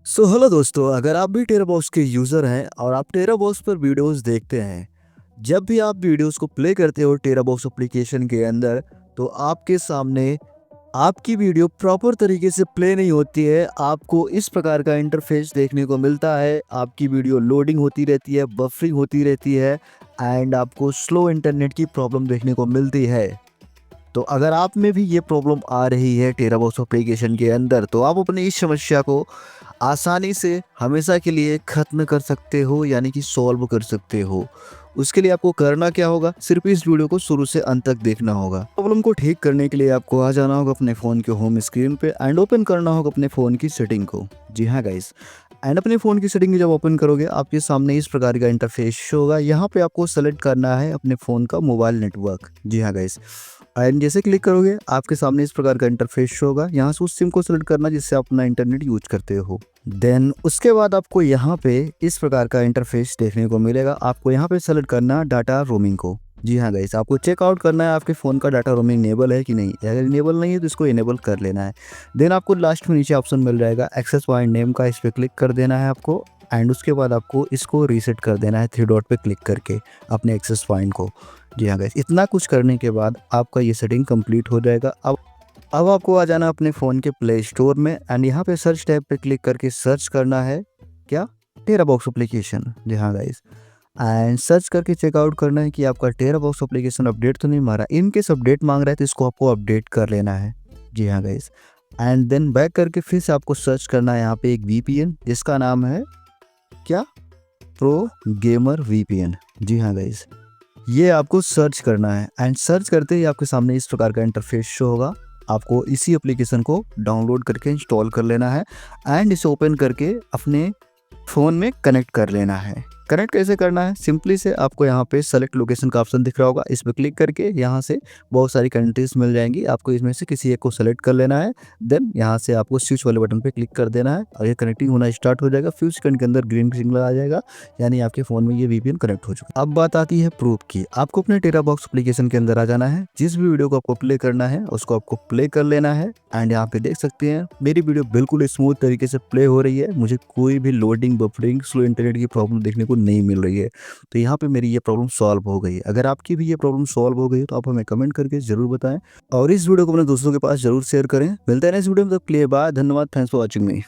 Hello दोस्तों, अगर आप भी टेराबॉक्स के यूज़र हैं और आप टेराबॉक्स पर वीडियोस देखते हैं, जब भी आप वीडियोस को प्ले करते हो टेराबॉक्स एप्लीकेशन के अंदर, तो आपके सामने आपकी वीडियो प्रॉपर तरीके से प्ले नहीं होती है। आपको इस प्रकार का इंटरफेस देखने को मिलता है। आपकी वीडियो लोडिंग होती रहती है, बफरिंग होती रहती है एंड आपको स्लो इंटरनेट की प्रॉब्लम देखने को मिलती है। तो अगर आप में भी ये प्रॉब्लम आ रही है टेराबॉक्स एप्लीकेशन के अंदर, तो आप अपनी इस समस्या को आसानी से हमेशा के लिए ख़त्म कर सकते हो, यानी कि सॉल्व कर सकते हो। उसके लिए आपको करना क्या होगा, सिर्फ इस वीडियो को शुरू से अंत तक देखना होगा। प्रॉब्लम को ठीक करने के लिए आपको आ जाना होगा अपने फ़ोन के होम स्क्रीन पे एंड ओपन करना होगा अपने फ़ोन की सेटिंग को। जी हाँ गाइस, एंड अपने फ़ोन की सेटिंग जब ओपन करोगे, आपके सामने इस प्रकार का इंटरफेस शो होगा। यहाँ पे आपको सेलेक्ट करना है अपने फ़ोन का मोबाइल नेटवर्क। जी हाँ गाइस, एंड जैसे क्लिक करोगे, आपके सामने इस प्रकार का इंटरफेस शो होगा। यहाँ से उस सिम को सेलेक्ट करना जिससे आप अपना इंटरनेट यूज करते हो। देन उसके बाद आपको यहाँ पे इस प्रकार का इंटरफेस देखने को मिलेगा। आपको यहाँ पे सेलेक्ट करना डाटा रोमिंग को। जी हाँ गाइस, आपको चेकआउट करना है आपके फ़ोन का डाटा रोमिंग इनेबल है कि नहीं। अगर इनेबल नहीं है तो इसको इनेबल कर लेना है। देन आपको लास्ट में नीचे ऑप्शन मिल जाएगा एक्सेस पॉइंट नेम का, इस पर क्लिक कर देना है आपको। एंड उसके बाद आपको इसको रीसेट कर देना है 3 डॉट पे क्लिक करके अपने एक्सेस पॉइंट को। जी हाँ गाइस, इतना कुछ करने के बाद आपका ये सेटिंग कंप्लीट हो जाएगा। अब आपको आ जाना अपने फ़ोन के प्ले स्टोर में एंड यहाँ पे सर्च टैब पे क्लिक करके सर्च करना है क्या, टेराबॉक्स एप्लीकेशन। जी हाँ गाइस, एंड सर्च करके चेकआउट करना है कि आपका टेराबॉक्स एप्लीकेशन अपडेट तो नहीं मारा। इन केस अपडेट मांग रहा है तो इसको आपको अपडेट कर लेना है। जी हाँ गाइस, एंड देन बैक करके फिर से आपको सर्च करना है यहाँ पे एक वीपीएन जिसका नाम है क्या, प्रो गेमर वीपीएन। जी हाँ गाइस, ये आपको सर्च करना है एंड सर्च करते ही आपके सामने इस प्रकार का इंटरफेस शो होगा। आपको इसी एप्लीकेशन को डाउनलोड करके इंस्टॉल कर लेना है एंड इसे ओपन करके अपने फ़ोन में कनेक्ट कर लेना है। कनेक्ट कैसे करना है, सिंपली से आपको यहाँ पे सेलेक्ट लोकेशन का ऑप्शन दिख रहा होगा। इस पर क्लिक करके यहाँ से बहुत सारी कंट्रीज मिल जाएंगी। आपको इसमें से किसी एक को सेलेक्ट कर लेना है। देन यहाँ से आपको स्विच वाले बटन पे क्लिक कर देना है और ये कनेक्टिंग होना स्टार्ट हो जाएगा। फ्यू सेकंड के अंदर ग्रीन सिग्नल आ जाएगा, यानी आपके फ़ोन में ये वीपीएन कनेक्ट हो चुका है। अब बात आती है प्रूफ की। आपको अपने टेराबॉक्स एप्लीकेशन के अंदर आ जाना है। जिस भी वीडियो को आपको प्ले करना है उसको आपको प्ले कर लेना है एंड यहाँ पे देख सकते हैं मेरी वीडियो बिल्कुल स्मूथ तरीके से प्ले हो रही है। मुझे कोई भी लोडिंग, बफरिंग, स्लो इंटरनेट की प्रॉब्लम देखने को नहीं मिल रही है। तो यहाँ पे मेरी ये प्रॉब्लम सॉल्व हो गई है। अगर आपकी भी ये प्रॉब्लम सॉल्व हो गई तो आप हमें कमेंट करके जरूर बताएं और इस वीडियो को अपने दोस्तों के पास जरूर शेयर करें। मिलते हैं नेक्स्ट वीडियो में, तब के लिए बाय, धन्यवाद, थैंक्स फॉर वॉचिंग मी।